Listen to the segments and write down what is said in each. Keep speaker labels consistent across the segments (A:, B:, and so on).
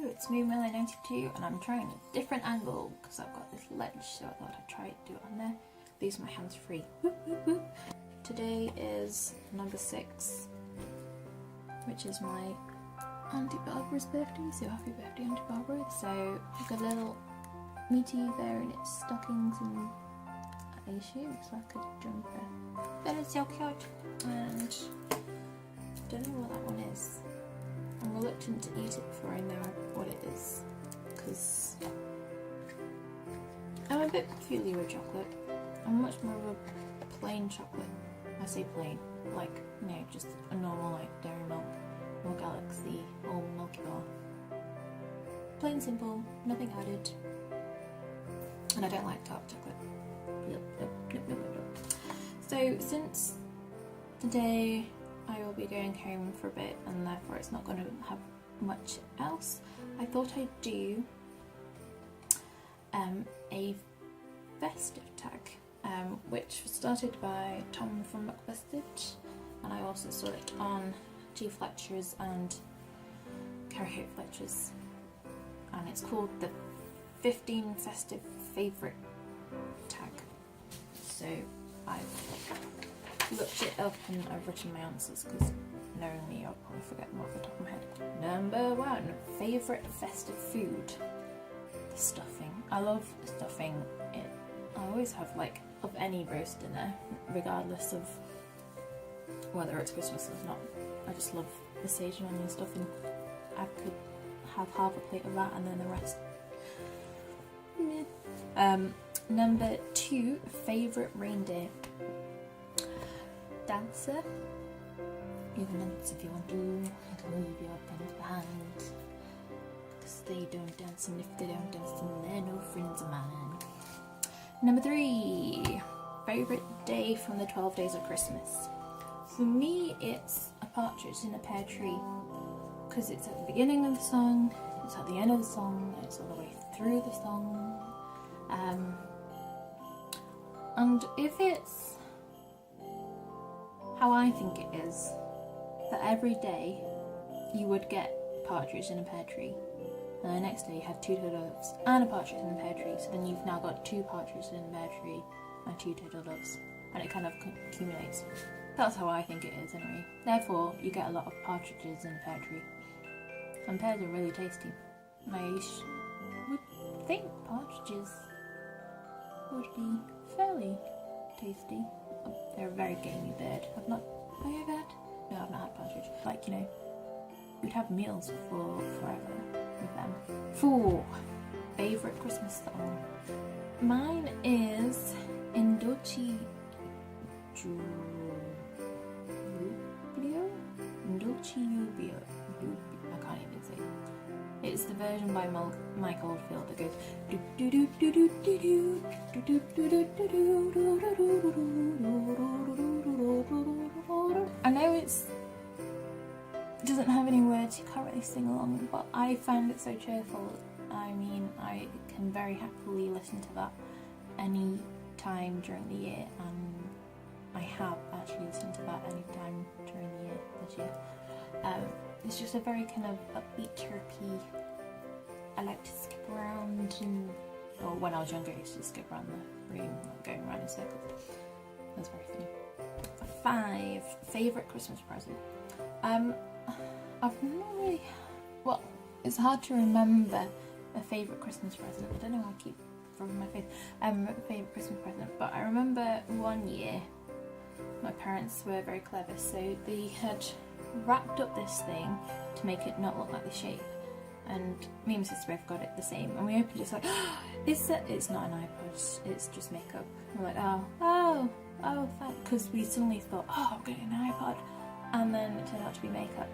A: it's Moonwillow 92 and I'm trying a different angle because I've got this ledge, so I thought I'd try to do it on there. Leaves my hands free. Whoop, whoop, whoop. Today is number 6, which is my Auntie Barbara's birthday, so happy birthday Auntie Barbara. So I've got a little meaty there in its stockings and I assume it's like a jumper. But it's so cute, and I don't know what that one is. I'm reluctant to eat it before I know what it is, because I'm a bit peculiar with chocolate. I'm much more of a plain chocolate. I say plain, like, you know, just a normal, like, Dairy Milk or Galaxy or Milky Bar. Plain simple, nothing added. And I don't like dark chocolate. So since today I will be going home for a bit and therefore it's not going to have much else, I thought I'd do a festive tag, which was started by Tom from Festive, and I also saw it on G Fletcher's and Carrie Hope Fletcher's, and it's called the 15 Festive Favourite tag. So I've looked it up and I've written my answers because knowing me I'll probably forget them off the top of my head. Number 1, favourite festive food. The stuffing. I love stuffing. I always have, like, of any roast dinner, regardless of whether it's Christmas or not. I just love the sage and onion stuffing. I could have half a plate of that and then the rest. Number 2, favourite reindeer. Dancer. You can dance if you want to. You can leave your friends behind, because they don't dance, and if they don't dance then they're no friends of mine. Number 3, favourite day from the 12 days of Christmas. For me it's A Partridge in a Pear Tree, because it's at the beginning of the song, it's at the end of the song, it's all the way through the song. And if it's how I think it is, that every day you would get partridge in a pear tree, and the next day you had 2 turtle doves and a partridge in a pear tree, so then you've now got 2 partridges in a pear tree and 2 turtle doves, and it kind of accumulates. That's how I think it is anyway. Therefore, you get a lot of partridges in a pear tree, and pears are really tasty. I would think partridges would be fairly tasty. They're a very gamey bird. Have you ever had? No, I've not had partridge. Like, you know, we'd have meals for forever with them. 4, favourite Christmas song. Mine is In Dulce Jubilo. In Dulce Jubilo. I can't even say it. It's the version by Mike Oldfield that goes do do do do do do do do do do do do. I know it doesn't have any words, you can't really sing along, but I find it so cheerful. I mean, I can very happily listen to that any time during the year, and I have actually listened to that any time during the year this year. It's just a very kind of upbeat, chirpy. I like to skip around, and when I was younger I used to skip around the room, like going around in circles. That's very funny. 5, favourite Christmas present. I've not really, well, it's hard to remember a favourite Christmas present. I don't know why I keep rubbing my face. Favourite Christmas present, but I remember one year my parents were very clever, so they had wrapped up this thing to make it not look like the shape, and me and my sister both got it the same, and we opened it, it's like, oh, it's not an iPod, it's just makeup. We're like, oh, thank, because we suddenly thought, oh, I'm getting an iPod, and then it turned out to be makeup,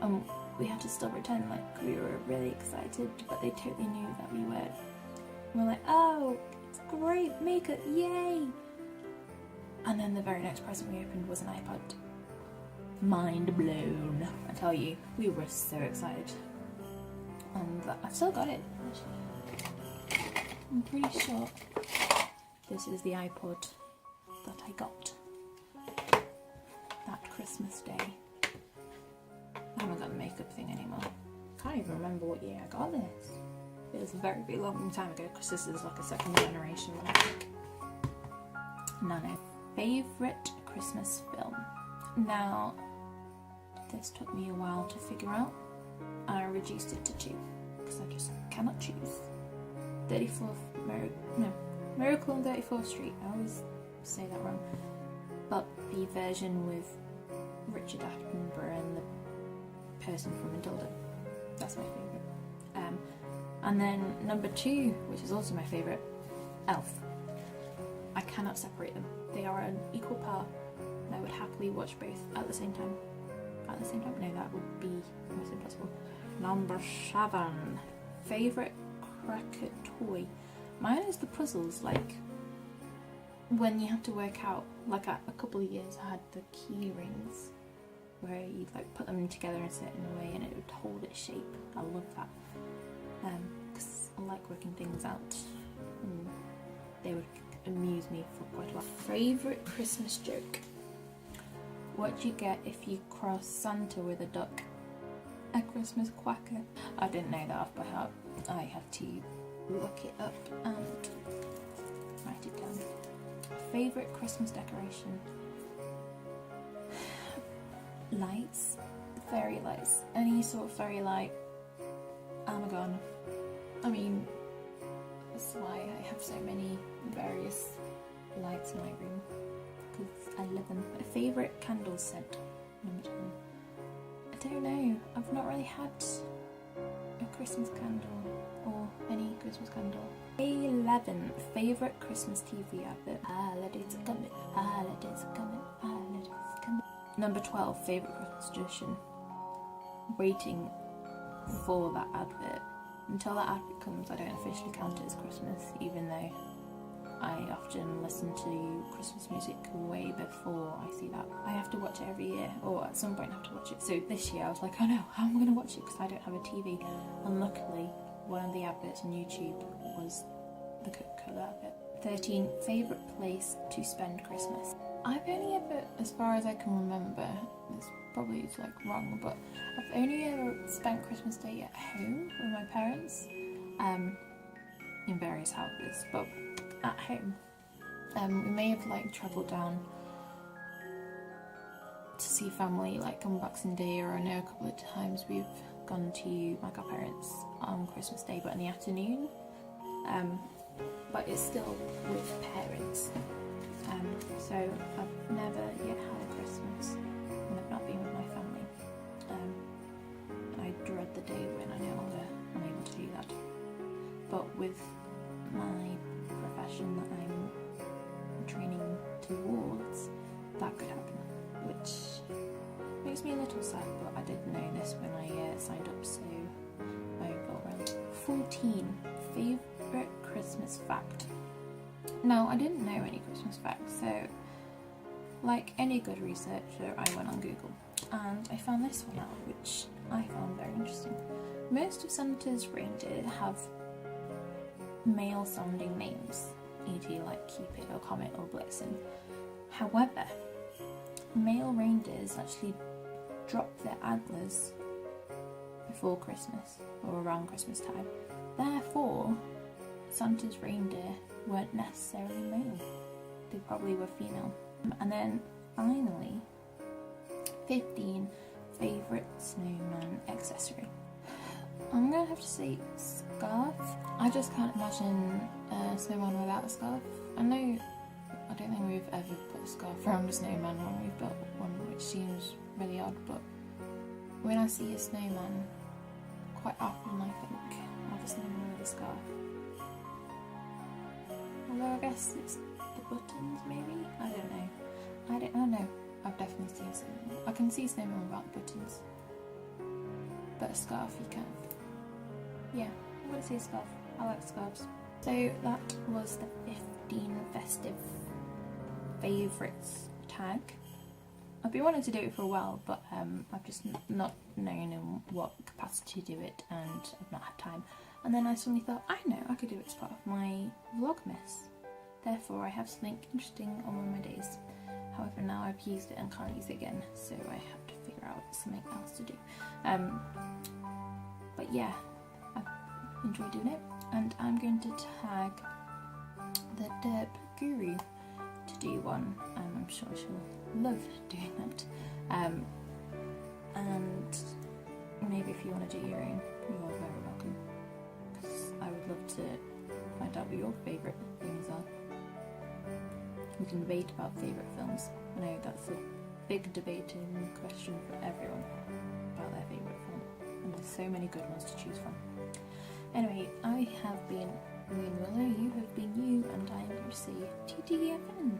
A: and we had to still pretend like we were really excited, but they totally knew that we weren't. And we're like, oh, it's great, makeup, yay! And then the very next present we opened was an iPod. Mind blown. I tell you, we were so excited. And I've still got it, actually. I'm pretty sure this is the iPod that I got that Christmas day. I haven't got the makeup thing anymore. can't even remember what year I got this. It was a very, very long time ago because this is like a second generation one, I think. Nano. Favourite Christmas film? Now, this took me a while to figure out. I reduced it to 2 because I just cannot choose. 34th Miracle on 34th Street. I always say that wrong. But the version with Richard Attenborough and the person from Matilda. That's my favourite. And then number 2, which is also my favourite, Elf. I cannot separate them. They are an equal part, and I would happily watch both at the same time. At the same time? No, that would be almost impossible. Number 7. Favourite cracker toy? Mine is the puzzles, like when you have to work out, like a couple of years I had the key rings where you'd like put them together in a certain way and it would hold its shape. I love that. Because I like working things out. They would amuse me for quite a while. Favourite Christmas joke? What do you get if you cross Santa with a duck? A Christmas quacker. I didn't know that off by heart. I had to look it up and write it down. Favourite Christmas decoration? Lights. Fairy lights. Any sort of fairy light. Amagon. I mean, that's why I have so many various lights in my room, because I love them. A favourite candle scent? Number 10. I don't know. I've not really had a Christmas candle or any Christmas candle. 11. Favourite Christmas TV advert? Holidays are coming. Holidays are coming. Holidays are coming. Number 12. Favourite Christmas tradition? Waiting for that advert. Until that advert comes, I don't officially count it as Christmas, even though I often listen to Christmas music way before I see that. I have to watch it every year, or at some point I have to watch it. So this year I was like, oh no, how am I going to watch it because I don't have a TV? And luckily, one of the adverts on YouTube was the Coca-Cola advert. 13. Favourite place to spend Christmas? I've only ever, as far as I can remember, this probably is like wrong, but I've only ever spent Christmas Day at home with my parents, in various houses, but at home. We may have like travelled down to see family like on Boxing Day, or I know a couple of times we've gone to my godparents on Christmas Day, but in the afternoon. But it's still with parents. So I've never yet had a Christmas when I've not been with my family. I dread the day when I no longer am able to do that. But with my profession that I'm training towards, that could happen, which makes me a little sad, but I didn't know this when I signed up, so I felt around. 14. Favourite Christmas fact? No, I didn't know any Christmas facts, so like any good researcher, I went on Google and I found this one out, which I found very interesting. Most of Santa's reindeer have male sounding names, e.g. like Cupid or Comet or Blitzen. However, male reindeers actually drop their antlers before Christmas or around Christmas time. Therefore, Santa's reindeer weren't necessarily male. They probably were female. And then finally, 15. Favourite snowman accessory? I'm gonna have to say scarf. I just can't imagine a snowman without a scarf. I don't think we've ever put a scarf around a snowman when we've built one, which seems really odd, but when I see a snowman, quite often I think of a snowman with a scarf. Although I guess it's the buttons, maybe? I don't know. I know. I've definitely seen snowman. I can see snowman without buttons. But a scarf you can't. Yeah, I'm gonna say a scarf. I like scarves. So that was the 15 festive favourites tag. I've been wanting to do it for a while, but I've just not known in what capacity to do it, and I've not had time. And then I suddenly thought, I know, I could do it as part of my Vlogmas. Therefore, I have something interesting on one of my days. However, now I've used it and can't use it again, so I have to figure out something else to do. But yeah, I enjoy doing it, and I'm going to tag the DerpGuru to do one. I'm sure she'll love doing that. And maybe if you want to do your own, you are very welcome, because I would love to find out what your favourite things are. We can debate about favourite films. I know that's a big debating question for everyone about their favourite film, and there's so many good ones to choose from. Anyway, I have been Moonwillow, you have been you, and I am your safe TTFN.